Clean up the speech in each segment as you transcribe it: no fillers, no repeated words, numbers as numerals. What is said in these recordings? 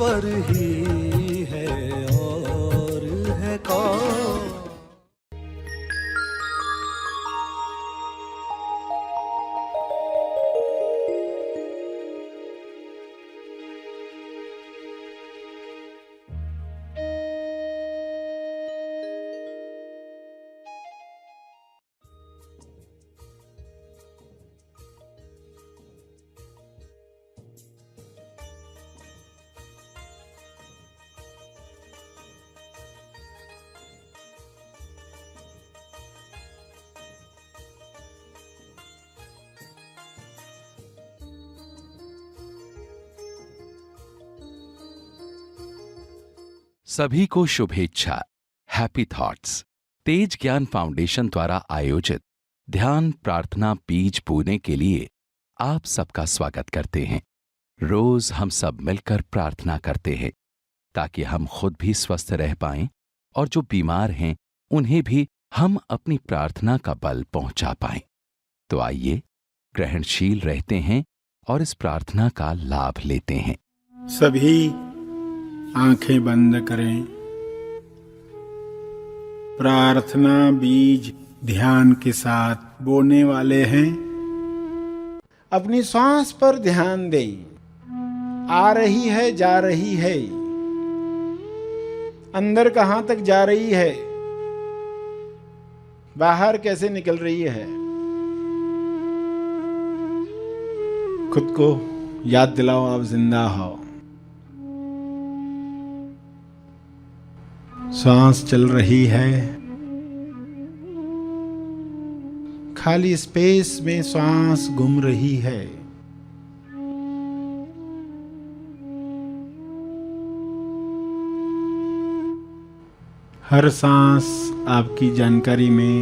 ईश्वर ही है और है कौन। सभी को शुभेच्छा। हैप्पी थॉट्स तेज ज्ञान फाउंडेशन द्वारा आयोजित ध्यान प्रार्थना बीज बोने के लिए आप सबका स्वागत करते हैं। रोज हम सब मिलकर प्रार्थना करते हैं ताकि हम खुद भी स्वस्थ रह पाएं और जो बीमार हैं उन्हें भी हम अपनी प्रार्थना का बल पहुंचा पाएं। तो आइए ग्रहणशील रहते हैं और इस प्रार्थना का लाभ लेते हैं। सभी आंखें बंद करें। प्रार्थना बीज ध्यान के साथ बोने वाले हैं। अपनी सांस पर ध्यान दें। आ रही है, जा रही है, अंदर कहां तक जा रही है, बाहर कैसे निकल रही है। खुद को याद दिलाओ आप जिंदा हो। सांस चल रही है। खाली स्पेस में सांस घूम रही है। हर सांस आपकी जानकारी में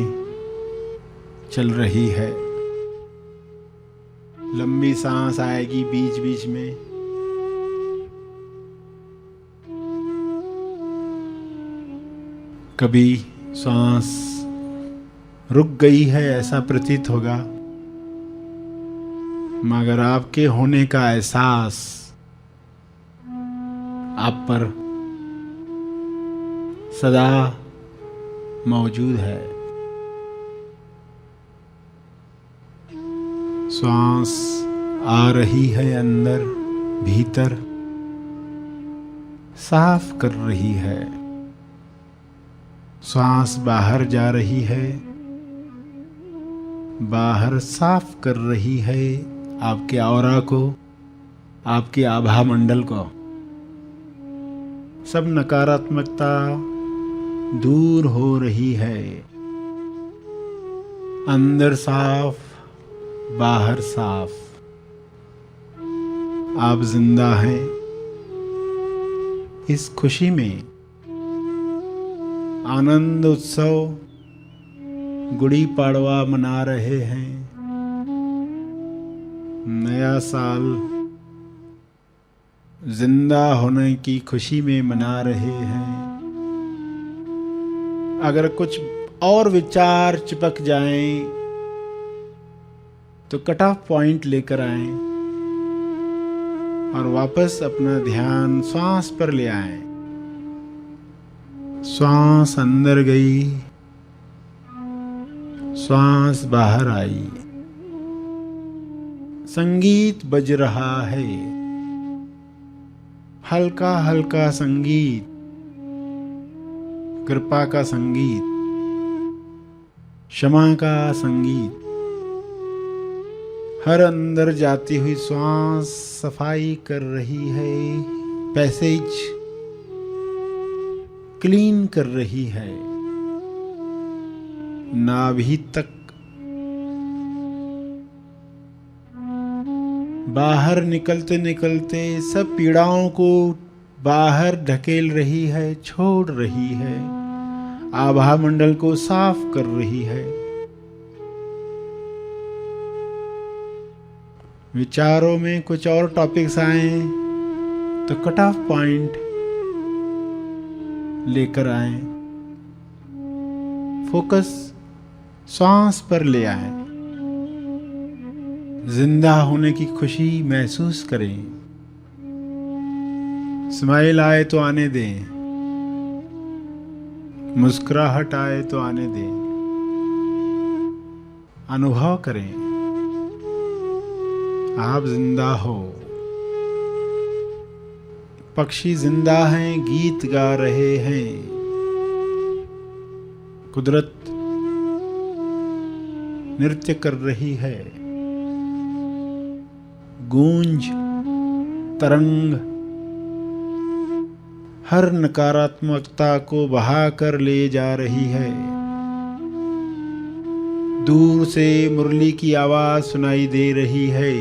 चल रही है। लंबी सांस आएगी बीच बीच में। कभी सांस रुक गई है ऐसा प्रतीत होगा, मगर आपके होने का एहसास आप पर सदा मौजूद है। सांस आ रही है अंदर भीतर, साफ कर रही है। सांस बाहर जा रही है, बाहर साफ कर रही है आपके ऑरा को, आपके आभा मंडल को। सब नकारात्मकता दूर हो रही है। अंदर साफ, बाहर साफ। आप जिंदा हैं। इस खुशी में आनंद उत्सव गुड़ी पाड़वा मना रहे हैं। नया साल जिंदा होने की खुशी में मना रहे हैं। अगर कुछ और विचार चिपक जाएं तो कट ऑफ पॉइंट लेकर आएं और वापस अपना ध्यान सांस पर ले आएं। सांस अंदर गई, सांस बाहर आई। संगीत बज रहा है, हल्का हल्का संगीत, कृपा का संगीत, क्षमा का संगीत। हर अंदर जाती हुई सांस सफाई कर रही है, पैसेज क्लीन कर रही है। नाभि तक बाहर निकलते निकलते सब पीड़ाओं को बाहर ढकेल रही है, छोड़ रही है। आभा मंडल को साफ कर रही है। विचारों में कुछ और टॉपिक्स आए तो कट ऑफ पॉइंट लेकर आए। फोकस सांस पर ले आए। जिंदा होने की खुशी महसूस करें। स्माइल आए तो आने दें, मुस्कुराहट आए तो आने दें। अनुभव करें आप जिंदा हो। पक्षी जिंदा हैं, गीत गा रहे हैं। कुदरत नृत्य कर रही है। गूंज, तरंग हर नकारात्मकता को बहाकर ले जा रही है। दूर से मुरली की आवाज सुनाई दे रही है।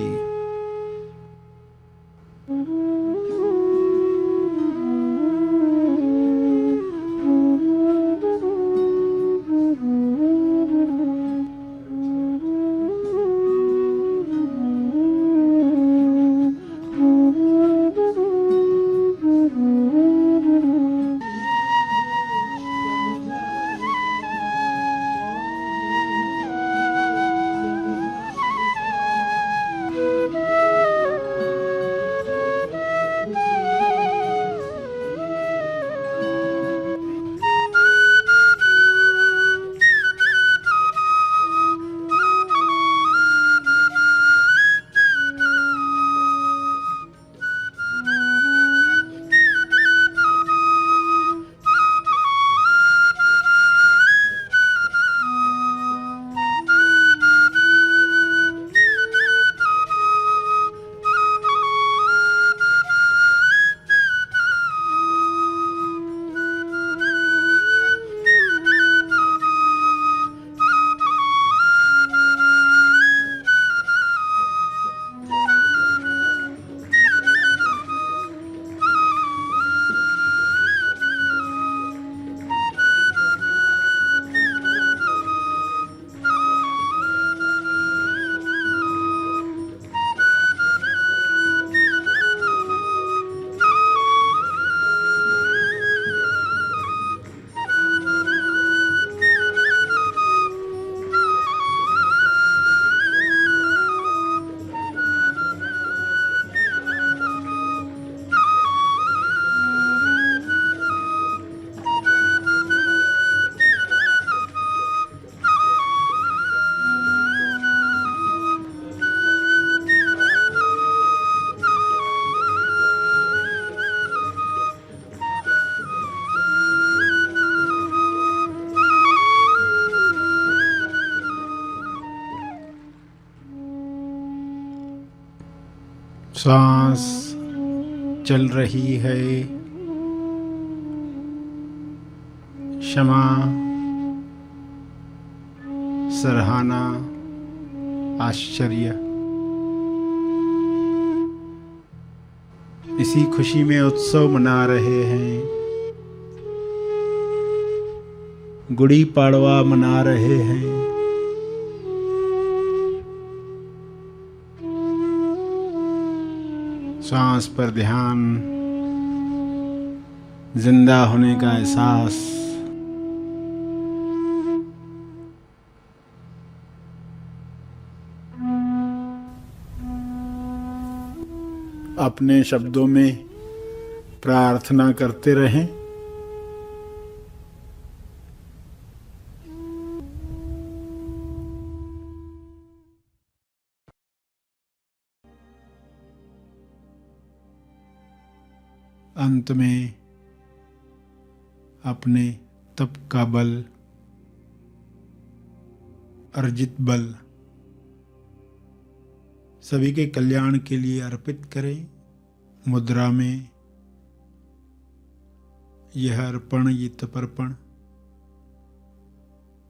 सांस चल रही है। क्षमा, सराहना, आश्चर्य, इसी खुशी में उत्सव मना रहे हैं। गुड़ी पाड़वा मना रहे हैं। सांस पर ध्यान, जिंदा होने का एहसास। अपने शब्दों में प्रार्थना करते रहें। अंत में अपने तप का बल, अर्जित बल सभी के कल्याण के लिए अर्पित करें। मुद्रा में यह अर्पण, ये तपर्पण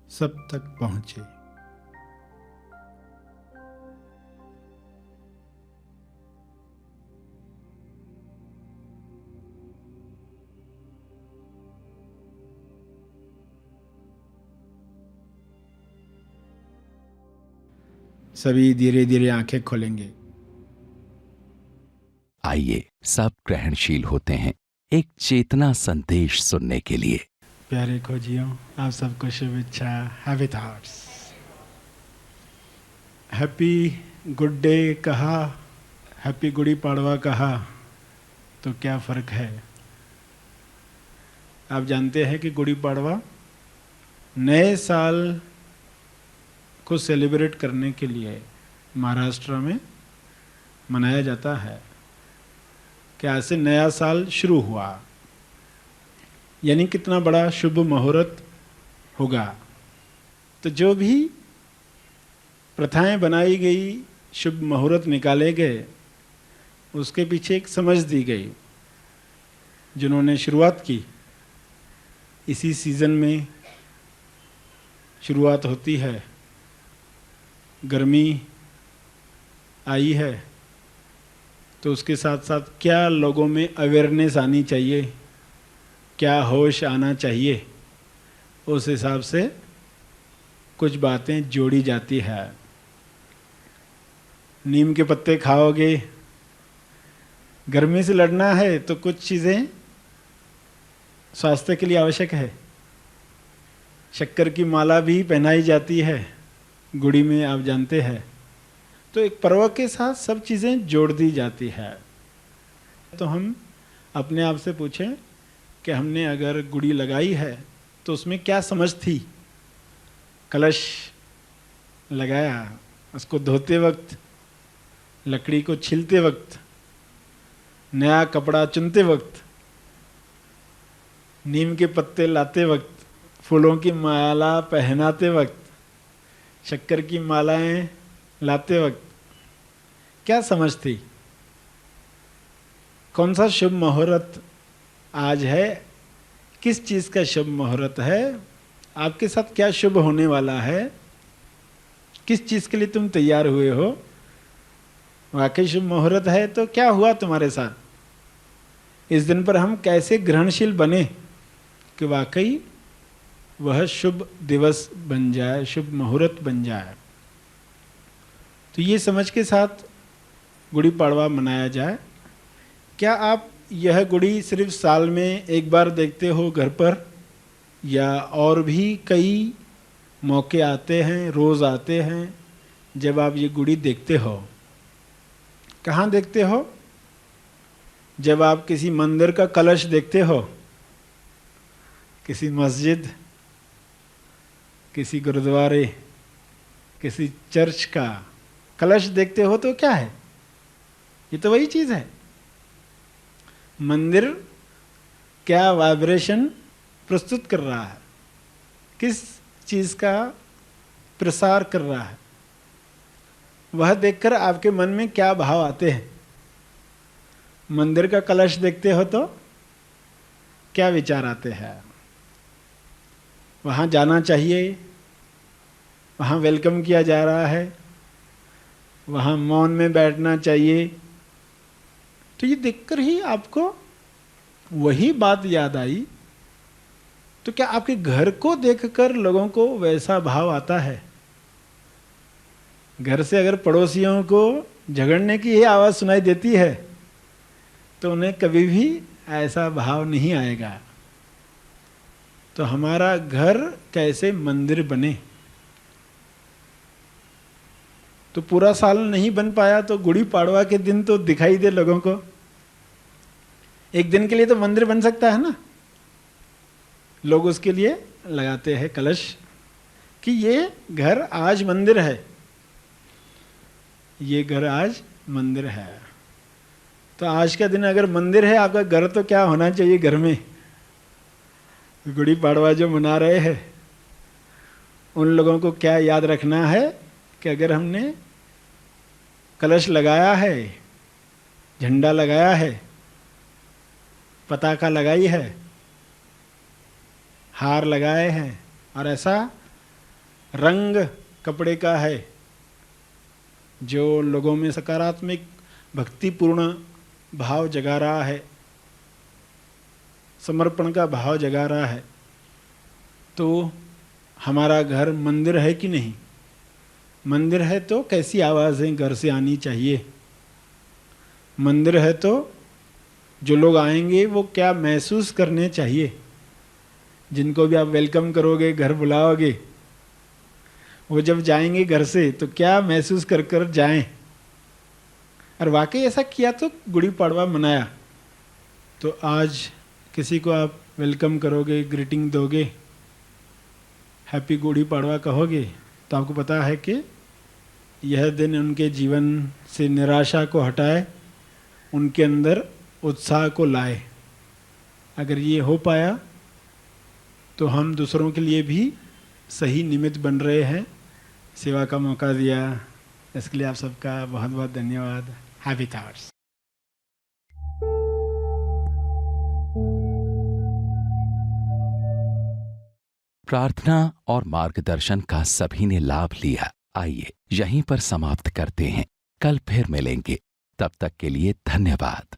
सब तक पहुंचे। सभी धीरे धीरे आंखें खोलेंगे। आइए सब ग्रहणशील होते हैं एक चेतना संदेश सुनने के लिए। प्यारे खोजियों, आप सबको शुभेच्छा। Happy thoughts, happy good day कहा, हैप्पी गुड़ी पाड़वा कहा, तो क्या फर्क है। आप जानते हैं कि गुड़ी पड़वा नए साल को सेलिब्रेट करने के लिए महाराष्ट्र में मनाया जाता है कि आज से नया साल शुरू हुआ, यानी कितना बड़ा शुभ मुहूर्त होगा। तो जो भी प्रथाएं बनाई गई, शुभ मुहूर्त निकाले गए, उसके पीछे एक समझ दी गई। जिन्होंने शुरुआत की, इसी सीज़न में शुरुआत होती है, गर्मी आई है, तो उसके साथ साथ क्या लोगों में अवेयरनेस आनी चाहिए, क्या होश आना चाहिए, उस हिसाब से कुछ बातें जोड़ी जाती है। नीम के पत्ते खाओगे, गर्मी से लड़ना है तो कुछ चीज़ें स्वास्थ्य के लिए आवश्यक है। शक्कर की माला भी पहनाई जाती है गुड़ी में, आप जानते हैं। तो एक पर्व के साथ सब चीज़ें जोड़ दी जाती है। तो हम अपने आप से पूछें कि हमने अगर गुड़ी लगाई है तो उसमें क्या समझ थी। कलश लगाया, उसको धोते वक्त, लकड़ी को छीलते वक्त, नया कपड़ा चुनते वक्त, नीम के पत्ते लाते वक्त, फूलों की माला पहनाते वक्त, शक्कर की मालाएं लाते वक्त क्या समझ थी। कौन सा शुभ मुहूर्त आज है, किस चीज़ का शुभ मुहूर्त है, आपके साथ क्या शुभ होने वाला है, किस चीज़ के लिए तुम तैयार हुए हो। वाकई शुभ मुहूर्त है तो क्या हुआ तुम्हारे साथ। इस दिन पर हम कैसे ग्रहणशील बने कि वाकई वह शुभ दिवस बन जाए, शुभ मुहूर्त बन जाए। तो ये समझ के साथ गुड़ी पड़वा मनाया जाए। क्या आप यह गुड़ी सिर्फ साल में एक बार देखते हो घर पर, या और भी कई मौके आते हैं, रोज़ आते हैं जब आप ये गुड़ी देखते हो। कहाँ देखते हो? जब आप किसी मंदिर का कलश देखते हो, किसी मस्जिद, किसी गुरुद्वारे, किसी चर्च का कलश देखते हो तो क्या है, ये तो वही चीज़ है। मंदिर क्या वाइब्रेशन प्रस्तुत कर रहा है, किस चीज़ का प्रसार कर रहा है, वह देखकर आपके मन में क्या भाव आते हैं। मंदिर का कलश देखते हो तो क्या विचार आते हैं। वहाँ जाना चाहिए, वहाँ वेलकम किया जा रहा है, वहाँ मौन में बैठना चाहिए। तो ये देखकर ही आपको वही बात याद आई। तो क्या आपके घर को देखकर लोगों को वैसा भाव आता है? घर से अगर पड़ोसियों को झगड़ने की ही आवाज़ सुनाई देती है तो उन्हें कभी भी ऐसा भाव नहीं आएगा। तो हमारा घर कैसे मंदिर बने। तो पूरा साल नहीं बन पाया तो गुड़ी पाड़वा के दिन तो दिखाई दे लोगों को। एक दिन के लिए तो मंदिर बन सकता है ना। लोग उसके लिए लगाते हैं कलश कि ये घर आज मंदिर है, ये घर आज मंदिर है। तो आज का दिन अगर मंदिर है आपका घर, तो क्या होना चाहिए घर में। गुड़ी पाड़वा जो मना रहे हैं उन लोगों को क्या याद रखना है कि अगर हमने कलश लगाया है, झंडा लगाया है, पताका लगाई है, हार लगाए हैं, और ऐसा रंग कपड़े का है जो लोगों में सकारात्मक भक्तिपूर्ण भाव जगा रहा है, समर्पण का भाव जगा रहा है, तो हमारा घर मंदिर है कि नहीं। मंदिर है तो कैसी आवाज़ें घर से आनी चाहिए। मंदिर है तो जो लोग आएंगे वो क्या महसूस करने चाहिए। जिनको भी आप वेलकम करोगे, घर बुलाओगे, वो जब जाएंगे घर से तो क्या महसूस कर कर जाएं। और वाकई ऐसा किया तो गुड़ी पाड़वा मनाया। तो आज किसी को आप वेलकम करोगे, ग्रीटिंग दोगे, हैप्पी गुड़ी पड़वा कहोगे, तो आपको पता है कि यह दिन उनके जीवन से निराशा को हटाए, उनके अंदर उत्साह को लाए। अगर ये हो पाया तो हम दूसरों के लिए भी सही निमित्त बन रहे हैं, सेवा का मौका दिया। इसके लिए आप सबका बहुत बहुत धन्यवाद। Happy thoughts. प्रार्थना और मार्गदर्शन का सभी ने लाभ लिया। आइए यहीं पर समाप्त करते हैं, कल फिर मिलेंगे। तब तक के लिए धन्यवाद।